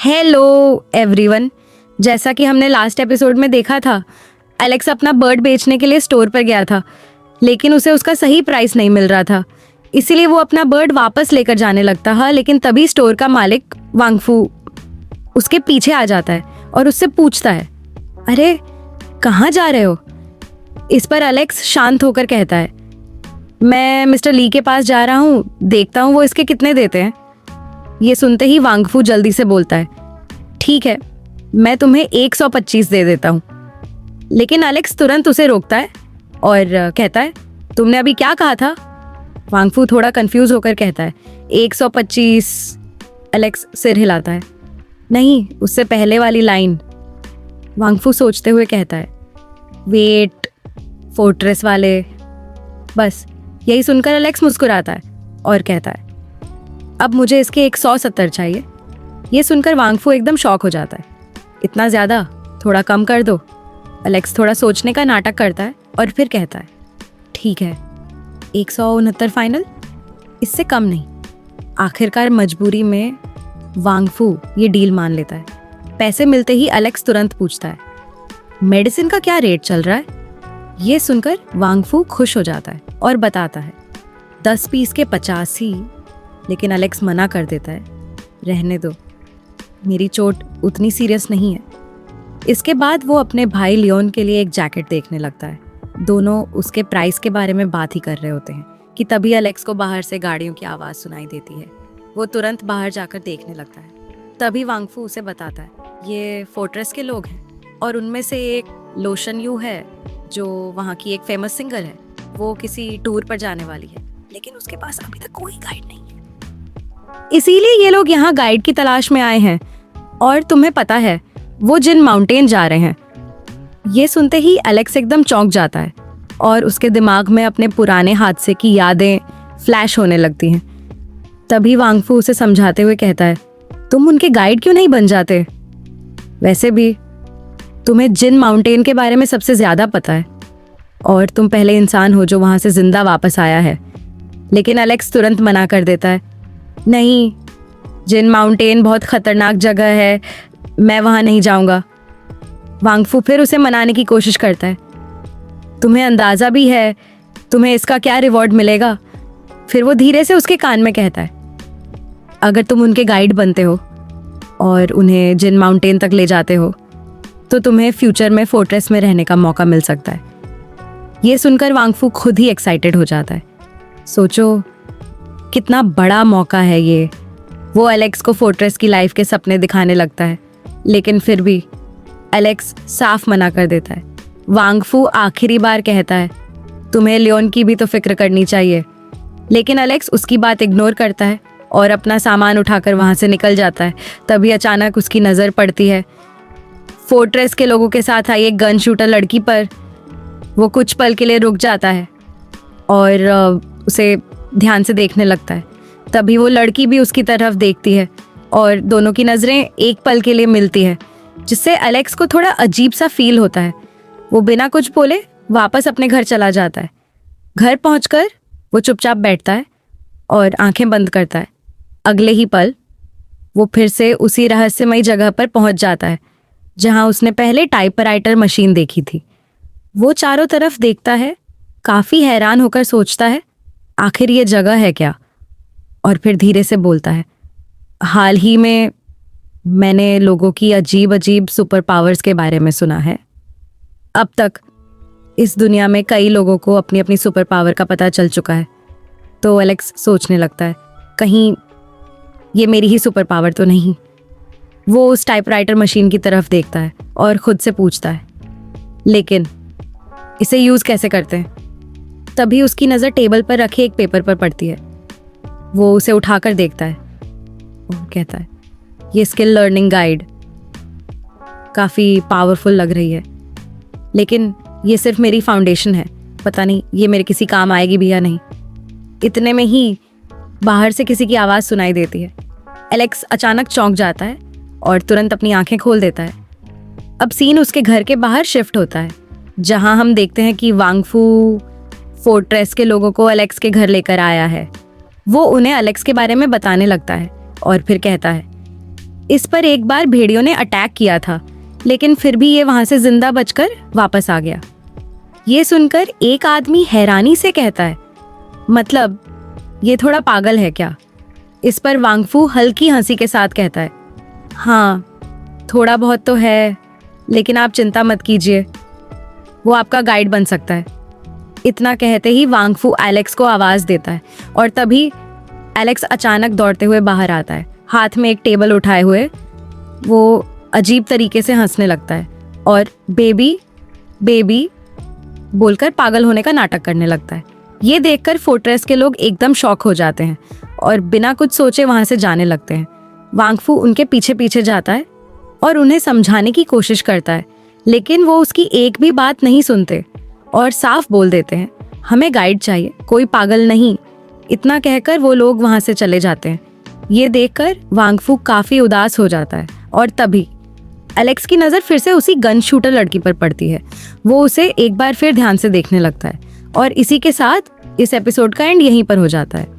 Hello everyone. जैसा कि हमने लास्ट एपिसोड में देखा था, एलेक्स अपना बर्ड बेचने के लिए स्टोर पर गया था, लेकिन उसे उसका सही प्राइस नहीं मिल रहा था। इसीलिए वो अपना बर्ड वापस लेकर जाने लगता है। लेकिन तभी स्टोर का मालिक वांगफू उसके पीछे आ जाता है और उससे पूछता है, अरे कहाँ जा रहे हो? इस पर एलेक्स शांत होकर कहता है, मैं मिस्टर ली के पास जा रहा हूँ, देखता हूँ वो इसके कितने देते हैं। ये सुनते ही वांगफू जल्दी से बोलता है, ठीक है, मैं तुम्हें 125 दे देता हूँ। लेकिन एलेक्स तुरंत उसे रोकता है और कहता है, तुमने अभी क्या कहा था? वांगफू थोड़ा कंफ्यूज होकर कहता है, 125। एलेक्स सिर हिलाता है, नहीं, उससे पहले वाली लाइन। वांगफू सोचते हुए कहता है, वेट, फोर्ट्रेस वाले। बस यही सुनकर एलेक्स मुस्कुराता है और कहता है, अब मुझे इसके 170 चाहिए। ये सुनकर वांगफू एकदम शॉक हो जाता है, इतना ज़्यादा? थोड़ा कम कर दो। एलेक्स थोड़ा सोचने का नाटक करता है और फिर कहता है, ठीक है, 169 फाइनल, इससे कम नहीं। आखिरकार मजबूरी में वांगफू ये डील मान लेता है। पैसे मिलते ही एलेक्स तुरंत पूछता है, मेडिसिन का क्या रेट चल रहा है? ये सुनकर वांगफू खुश हो जाता है और बताता है, 10 पीस के 50 ही। लेकिन एलेक्स मना कर देता है, रहने दो, मेरी चोट उतनी सीरियस नहीं है। इसके बाद वो अपने भाई लियोन के लिए एक जैकेट देखने लगता है। दोनों उसके प्राइस के बारे में बात ही कर रहे होते हैं कि तभी एलेक्स को बाहर से गाड़ियों की आवाज़ सुनाई देती है। वो तुरंत बाहर जाकर देखने लगता है। तभी वांगफू उसे बताता है, ये फोर्ट्रेस के लोग हैं और उनमें से एक लोशन यू है जो वहाँ की एक फेमस सिंगर है। वो किसी टूर पर जाने वाली है, लेकिन उसके पास अभी तक कोई गाइड नहीं है। इसीलिए ये लोग यहाँ गाइड की तलाश में आए हैं। और तुम्हें पता है वो जिन माउंटेन जा रहे हैं। ये सुनते ही एलेक्स एकदम चौंक जाता है और उसके दिमाग में अपने पुराने हादसे की यादें फ्लैश होने लगती हैं। तभी वांगफू उसे समझाते हुए कहता है, तुम उनके गाइड क्यों नहीं बन जाते? वैसे भी तुम्हें जिन माउंटेन के बारे में सबसे ज़्यादा पता है और तुम पहले इंसान हो जो वहाँ से जिंदा वापस आया है। लेकिन एलेक्स तुरंत मना कर देता है, नहीं, जिन माउंटेन बहुत खतरनाक जगह है, मैं वहाँ नहीं जाऊँगा। वांगफू फिर उसे मनाने की कोशिश करता है, तुम्हें अंदाज़ा भी है तुम्हें इसका क्या रिवॉर्ड मिलेगा? फिर वो धीरे से उसके कान में कहता है, अगर तुम उनके गाइड बनते हो और उन्हें जिन माउंटेन तक ले जाते हो तो तुम्हें फ्यूचर में फोर्ट्रेस में रहने का मौका मिल सकता है। ये सुनकर वांगफू खुद ही एक्साइटेड हो जाता है। सोचो कितना बड़ा मौका है ये। वो एलेक्स को फोर्ट्रेस की लाइफ के सपने दिखाने लगता है, लेकिन फिर भी एलेक्स साफ मना कर देता है। वांगफू आखिरी बार कहता है, तुम्हें लियोन की भी तो फिक्र करनी चाहिए। लेकिन एलेक्स उसकी बात इग्नोर करता है और अपना सामान उठाकर वहाँ से निकल जाता है। तभी अचानक उसकी नज़र पड़ती है फोर्ट्रेस के लोगों के साथ आई एक गन शूटर लड़की पर। वो कुछ पल के लिए रुक जाता है और उसे ध्यान से देखने लगता है। तभी वो लड़की भी उसकी तरफ देखती है और दोनों की नज़रें एक पल के लिए मिलती है, जिससे एलेक्स को थोड़ा अजीब सा फील होता है। वो बिना कुछ बोले वापस अपने घर चला जाता है। घर पहुंचकर वो चुपचाप बैठता है और आंखें बंद करता है। अगले ही पल वो फिर से उसी रहस्यमयी जगह पर पहुंच जाता है जहां उसने पहले टाइपराइटर मशीन देखी थी। वो चारों तरफ देखता है, काफ़ी हैरान होकर सोचता है, आखिर ये जगह है क्या? और फिर धीरे से बोलता है, हाल ही में मैंने लोगों की अजीब अजीब सुपर पावर्स के बारे में सुना है। अब तक इस दुनिया में कई लोगों को अपनी अपनी सुपर पावर का पता चल चुका है। तो एलेक्स सोचने लगता है, कहीं ये मेरी ही सुपर पावर तो नहीं। वो उस टाइपराइटर मशीन की तरफ देखता है और खुद से पूछता है, लेकिन इसे यूज़ कैसे करते हैं? तभी उसकी नज़र टेबल पर रखे एक पेपर पर पड़ती है। वो उसे उठाकर देखता है और कहता है, ये स्किल लर्निंग गाइड काफ़ी पावरफुल लग रही है, लेकिन ये सिर्फ मेरी फाउंडेशन है, पता नहीं ये मेरे किसी काम आएगी भी या नहीं। इतने में ही बाहर से किसी की आवाज़ सुनाई देती है। एलेक्स अचानक चौंक जाता है और तुरंत अपनी आंखें खोल देता है। अब सीन उसके घर के बाहर शिफ्ट होता है, जहां हम देखते हैं कि वांगफू फोर्ट्रेस के लोगों को एलेक्स के घर लेकर आया है। वो उन्हें एलेक्स के बारे में बताने लगता है और फिर कहता है, इस पर एक बार भेड़ियों ने अटैक किया था, लेकिन फिर भी ये वहां से जिंदा बचकर वापस आ गया। ये सुनकर एक आदमी हैरानी से कहता है, मतलब ये थोड़ा पागल है क्या? इस पर वांगफू हल्की हंसी के साथ कहता है, हाँ थोड़ा बहुत तो है, लेकिन आप चिंता मत कीजिए, वो आपका गाइड बन सकता है। इतना कहते ही वांगफू एलेक्स को आवाज देता है और तभी एलेक्स अचानक दौड़ते हुए बाहर आता है, हाथ में एक टेबल उठाए हुए। वो अजीब तरीके से हंसने लगता है और बेबी बेबी बोलकर पागल होने का नाटक करने लगता है। ये देखकर फोर्ट्रेस के लोग एकदम शॉक हो जाते हैं और बिना कुछ सोचे वहां से जाने लगते हैं। वांगफू उनके पीछे पीछे जाता है और उन्हें समझाने की कोशिश करता है, लेकिन वो उसकी एक भी बात नहीं सुनते और साफ बोल देते हैं, हमें गाइड चाहिए, कोई पागल नहीं। इतना कहकर वो लोग वहां से चले जाते हैं। ये देखकर वांगफू काफी उदास हो जाता है और तभी एलेक्स की नज़र फिर से उसी गन शूटर लड़की पर पड़ती है। वो उसे एक बार फिर ध्यान से देखने लगता है और इसी के साथ इस एपिसोड का एंड यहीं पर हो जाता है।